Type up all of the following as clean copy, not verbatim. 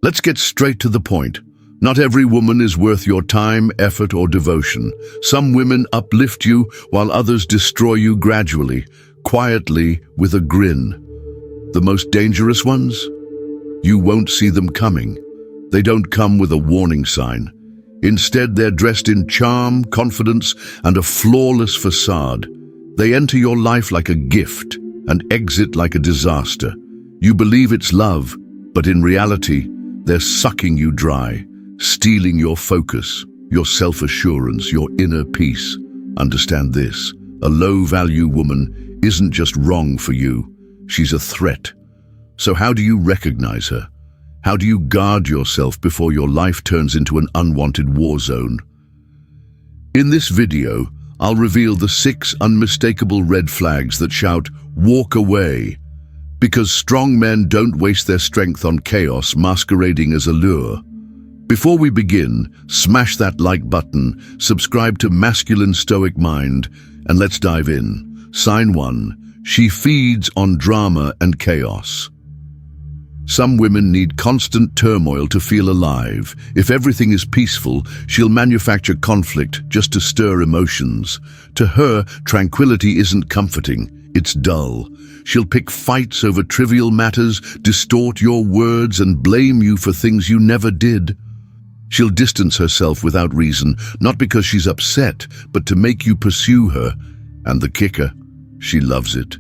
Let's get straight to the point. Not every woman is worth your time, effort, or devotion. Some women uplift you while others destroy you gradually, quietly, with a grin. The most dangerous ones? You won't see them coming. They don't come with a warning sign. Instead, they're dressed in charm, confidence, and a flawless facade. They enter your life like a gift and exit like a disaster. You believe it's love, but in reality, they're sucking you dry, stealing your focus, your self-assurance, your inner peace. Understand this: a low-value woman isn't just wrong for you, she's a threat. So how do you recognize her? How do you guard yourself before your life turns into an unwanted war zone? In this video, I'll reveal the 6 unmistakable red flags that shout, "Walk away," because strong men don't waste their strength on chaos masquerading as allure. Before we begin, smash that like button, subscribe to Masculine Stoic Mind, and let's dive in. Sign 1. She feeds on drama and chaos. Some women need constant turmoil to feel alive. If everything is peaceful, she'll manufacture conflict just to stir emotions. To her, tranquility isn't comforting, it's dull. She'll pick fights over trivial matters, distort your words, and blame you for things you never did. She'll distance herself without reason, not because she's upset, but to make you pursue her. And the kicker, she loves it.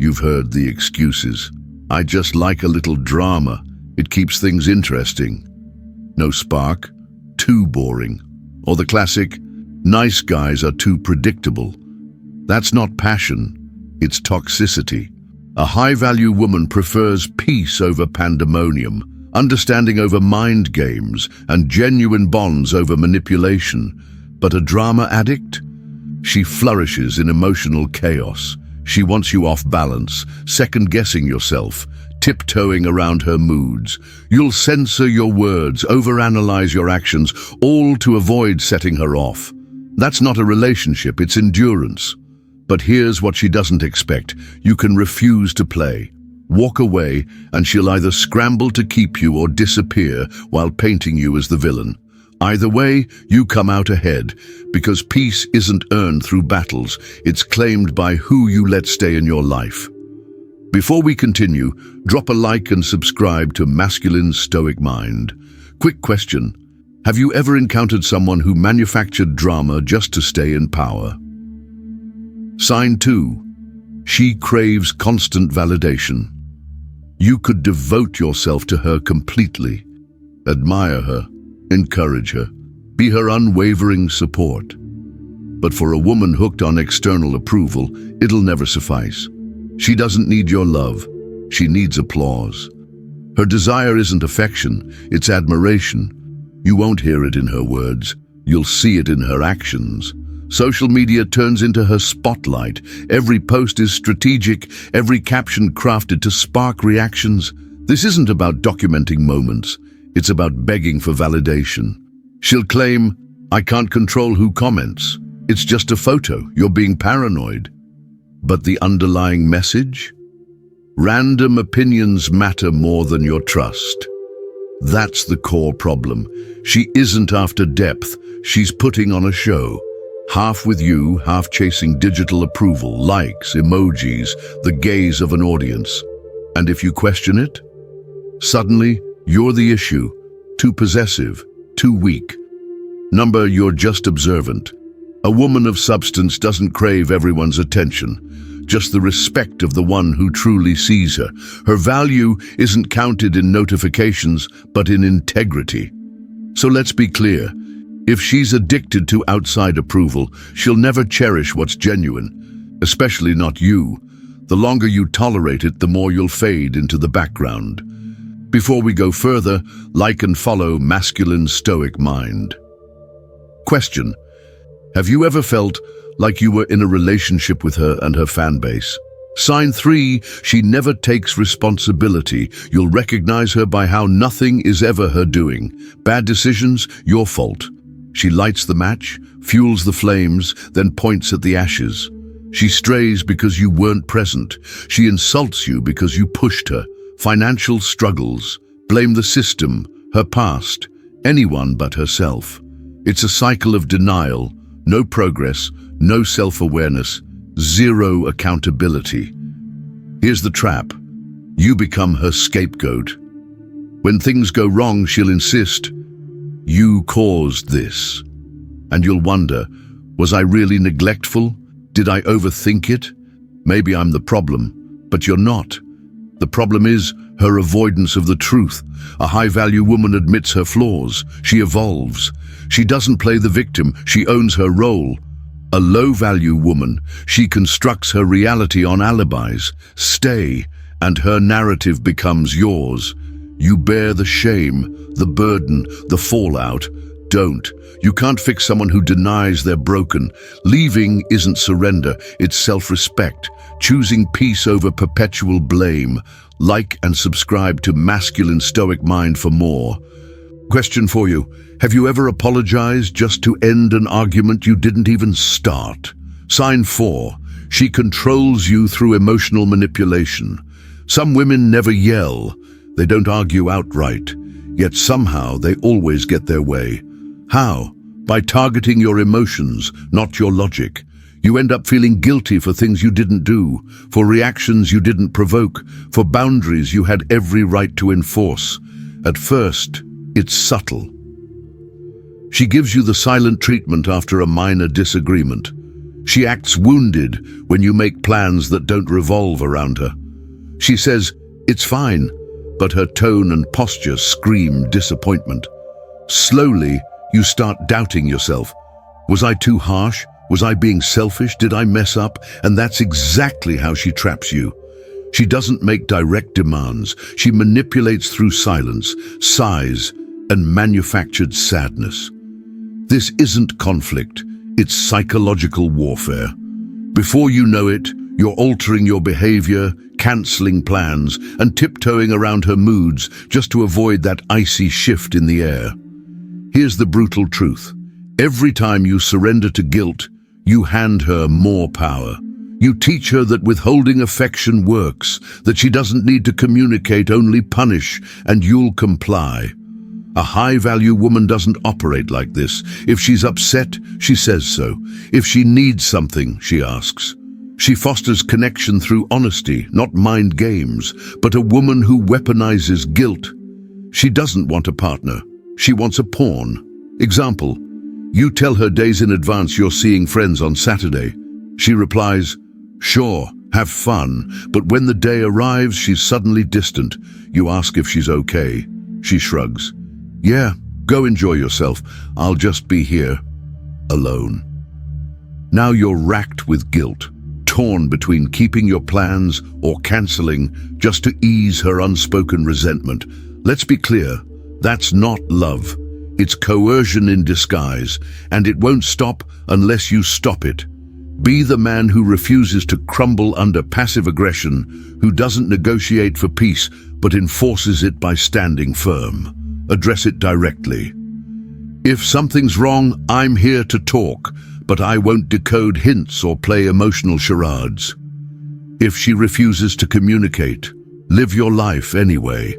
You've heard the excuses. I just like a little drama. It keeps things interesting. No spark, too boring. Or the classic, nice guys are too predictable. That's not passion, it's toxicity. A high-value woman prefers peace over pandemonium, understanding over mind games, and genuine bonds over manipulation. But a drama addict? She flourishes in emotional chaos. She wants you off balance, second-guessing yourself, tiptoeing around her moods. You'll censor your words, overanalyze your actions, all to avoid setting her off. That's not a relationship, it's endurance. But here's what she doesn't expect. You can refuse to play. Walk away, and she'll either scramble to keep you or disappear while painting you as the villain. Either way, you come out ahead, because peace isn't earned through battles, it's claimed by who you let stay in your life. Before we continue, drop a like and subscribe to Masculine Stoic Mind. Quick question: have you ever encountered someone who manufactured drama just to stay in power? Sign 2. She craves constant validation. You could devote yourself to her completely. Admire her, encourage her, be her unwavering support. But for a woman hooked on external approval, it'll never suffice. She doesn't need your love, she needs applause. Her desire isn't affection, it's admiration. You won't hear it in her words, you'll see it in her actions. Social media turns into her spotlight. Every post is strategic, every caption crafted to spark reactions. This isn't about documenting moments, it's about begging for validation. She'll claim, "I can't control who comments. It's just a photo, you're being paranoid." But the underlying message? Random opinions matter more than your trust. That's the core problem. She isn't after depth, she's putting on a show. Half with you, half chasing digital approval, likes, emojis, the gaze of an audience. And if you question it, suddenly you're the issue. Too possessive, too weak. You're just observant. A woman of substance doesn't crave everyone's attention, just the respect of the one who truly sees her. Her value isn't counted in notifications, but in integrity. So let's be clear. If she's addicted to outside approval, she'll never cherish what's genuine, especially not you. The longer you tolerate it, the more you'll fade into the background. Before we go further, like and follow Masculine Stoic Mind. Question: have you ever felt like you were in a relationship with her and her fan base? Sign 3, she never takes responsibility. You'll recognize her by how nothing is ever her doing. Bad decisions, your fault. She lights the match, fuels the flames, then points at the ashes. She strays because you weren't present. She insults you because you pushed her. Financial struggles, blame the system, her past, anyone but herself. It's a cycle of denial, no progress, no self-awareness, zero accountability. Here's the trap. You become her scapegoat. When things go wrong, she'll insist, "You caused this." And you'll wonder, was I really neglectful? Did I overthink it? Maybe I'm the problem, but you're not. The problem is her avoidance of the truth. A high-value woman admits her flaws. She evolves. She doesn't play the victim. She owns her role. A low-value woman, she constructs her reality on alibis. Stay, and her narrative becomes yours. You bear the shame, the burden, the fallout. Don't. You can't fix someone who denies they're broken. Leaving isn't surrender, it's self-respect. Choosing peace over perpetual blame. Like and subscribe to Masculine Stoic Mind for more. Question for you. Have you ever apologized just to end an argument you didn't even start? Sign 4. She controls you through emotional manipulation. Some women never yell. They don't argue outright. Yet somehow they always get their way. How? By targeting your emotions, not your logic. You end up feeling guilty for things you didn't do, for reactions you didn't provoke, for boundaries you had every right to enforce. At first, it's subtle. She gives you the silent treatment after a minor disagreement. She acts wounded when you make plans that don't revolve around her. She says, "It's fine," but her tone and posture scream disappointment. Slowly, you start doubting yourself. Was I too harsh? Was I being selfish? Did I mess up? And that's exactly how she traps you. She doesn't make direct demands. She manipulates through silence, sighs, and manufactured sadness. This isn't conflict, it's psychological warfare. Before you know it, you're altering your behavior, canceling plans, and tiptoeing around her moods just to avoid that icy shift in the air. Here's the brutal truth. Every time you surrender to guilt, you hand her more power. You teach her that withholding affection works, that she doesn't need to communicate, only punish, and you'll comply. A high-value woman doesn't operate like this. If she's upset, she says so. If she needs something, she asks. She fosters connection through honesty, not mind games, but a woman who weaponizes guilt. She doesn't want a partner. She wants a pawn. Example, you tell her days in advance you're seeing friends on Saturday. She replies, "Sure, have fun," but when the day arrives, she's suddenly distant. You ask if she's okay. She shrugs. "Yeah, go enjoy yourself. I'll just be here, alone." Now you're racked with guilt, torn between keeping your plans or canceling just to ease her unspoken resentment. Let's be clear, that's not love. It's coercion in disguise, and it won't stop unless you stop it. Be the man who refuses to crumble under passive aggression, who doesn't negotiate for peace but enforces it by standing firm. Address it directly. If something's wrong, I'm here to talk, but I won't decode hints or play emotional charades. If she refuses to communicate, live your life anyway.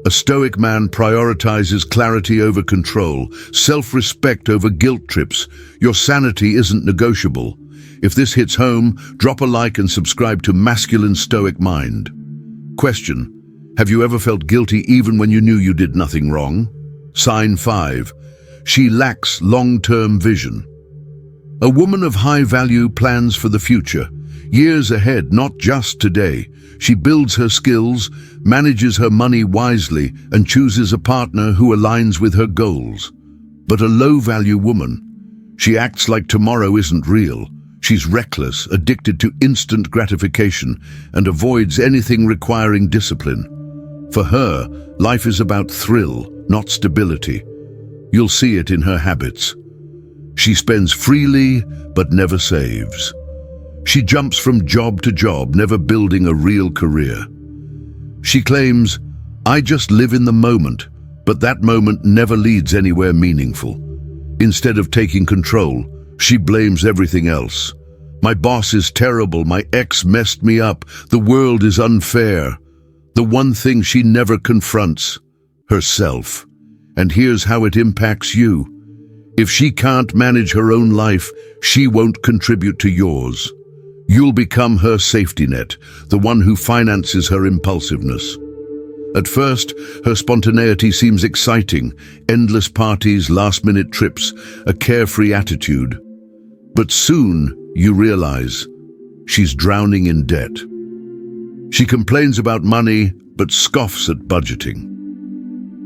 A Stoic man prioritizes clarity over control, self-respect over guilt trips. Your sanity isn't negotiable. If this hits home, drop a like and subscribe to Masculine Stoic Mind. Question: have you ever felt guilty even when you knew you did nothing wrong? Sign 5. She lacks long-term vision. A woman of high value plans for the future, years ahead, not just today. She builds her skills, manages her money wisely, and chooses a partner who aligns with her goals. But a low-value woman, she acts like tomorrow isn't real. She's reckless, addicted to instant gratification, and avoids anything requiring discipline. For her, life is about thrill, not stability. You'll see it in her habits. She spends freely, but never saves. She jumps from job to job, never building a real career. She claims, "I just live in the moment," but that moment never leads anywhere meaningful. Instead of taking control, she blames everything else. "My boss is terrible, my ex messed me up, the world is unfair." The one thing she never confronts: herself. And here's how it impacts you. If she can't manage her own life, she won't contribute to yours. You'll become her safety net, the one who finances her impulsiveness. At first, her spontaneity seems exciting, endless parties, last-minute trips, a carefree attitude. But soon, you realize, she's drowning in debt. She complains about money, but scoffs at budgeting.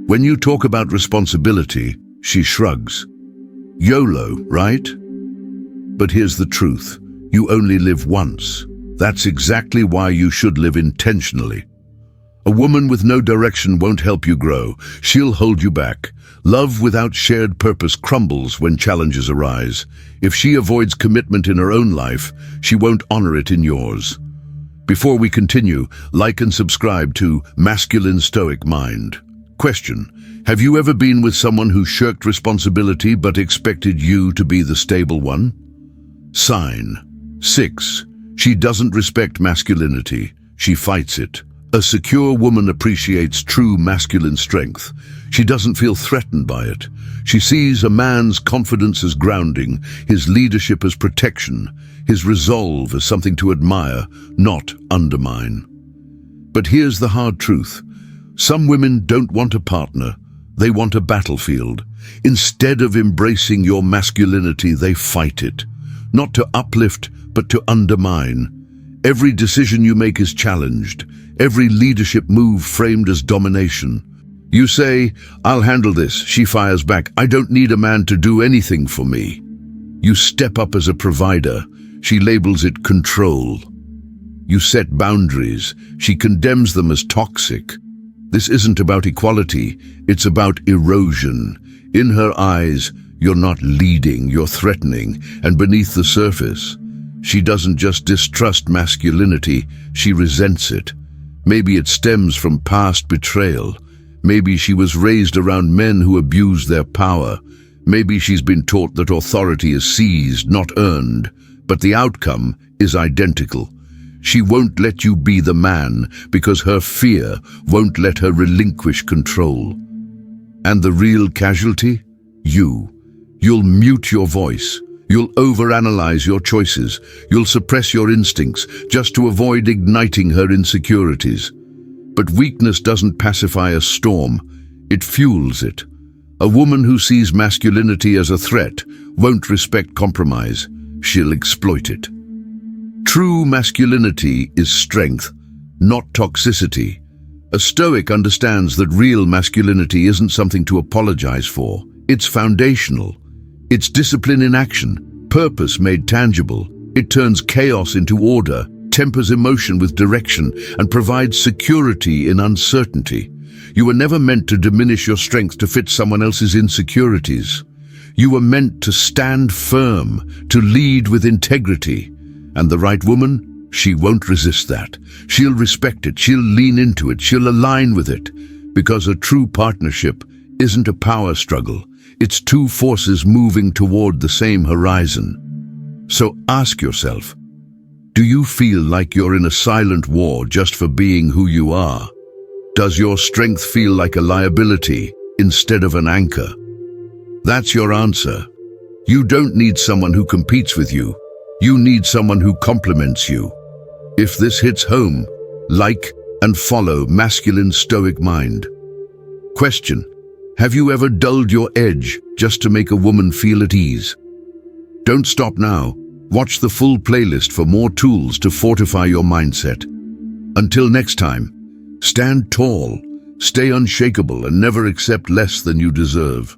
When you talk about responsibility, she shrugs. YOLO, right? But here's the truth. You only live once. That's exactly why you should live intentionally. A woman with no direction won't help you grow. She'll hold you back. Love without shared purpose crumbles when challenges arise. If she avoids commitment in her own life, she won't honor it in yours. Before we continue, like and subscribe to Masculine Stoic Mind. Question: have you ever been with someone who shirked responsibility but expected you to be the stable one? Sign: 6. She doesn't respect masculinity. She fights it. A secure woman appreciates true masculine strength. She doesn't feel threatened by it. She sees a man's confidence as grounding, his leadership as protection, his resolve as something to admire, not undermine. But here's the hard truth. Some women don't want a partner. They want a battlefield. Instead of embracing your masculinity, they fight it. Not to uplift, but to undermine. Every decision you make is challenged. Every leadership move framed as domination. You say, "I'll handle this." She fires back, "I don't need a man to do anything for me." You step up as a provider. She labels it control. You set boundaries. She condemns them as toxic. This isn't about equality. It's about erosion. In her eyes, you're not leading, you're threatening. And beneath the surface, she doesn't just distrust masculinity, she resents it. Maybe it stems from past betrayal. Maybe she was raised around men who abused their power. Maybe she's been taught that authority is seized, not earned. But the outcome is identical. She won't let you be the man because her fear won't let her relinquish control. And the real casualty? You. You'll mute your voice. You'll overanalyze your choices. You'll suppress your instincts just to avoid igniting her insecurities. But weakness doesn't pacify a storm. It fuels it. A woman who sees masculinity as a threat won't respect compromise. She'll exploit it. True masculinity is strength, not toxicity. A Stoic understands that real masculinity isn't something to apologize for. It's foundational. It's discipline in action, purpose made tangible. It turns chaos into order, tempers emotion with direction, and provides security in uncertainty. You were never meant to diminish your strength to fit someone else's insecurities. You were meant to stand firm, to lead with integrity. And the right woman, she won't resist that. She'll respect it, she'll lean into it, she'll align with it. Because a true partnership isn't a power struggle. It's two forces moving toward the same horizon. So ask yourself, do you feel like you're in a silent war just for being who you are? Does your strength feel like a liability instead of an anchor? That's your answer. You don't need someone who competes with you. You need someone who complements you. If this hits home, like and follow Masculine Stoic Mind. Question: have you ever dulled your edge just to make a woman feel at ease? Don't stop now. Watch the full playlist for more tools to fortify your mindset. Until next time, stand tall, stay unshakable, and never accept less than you deserve.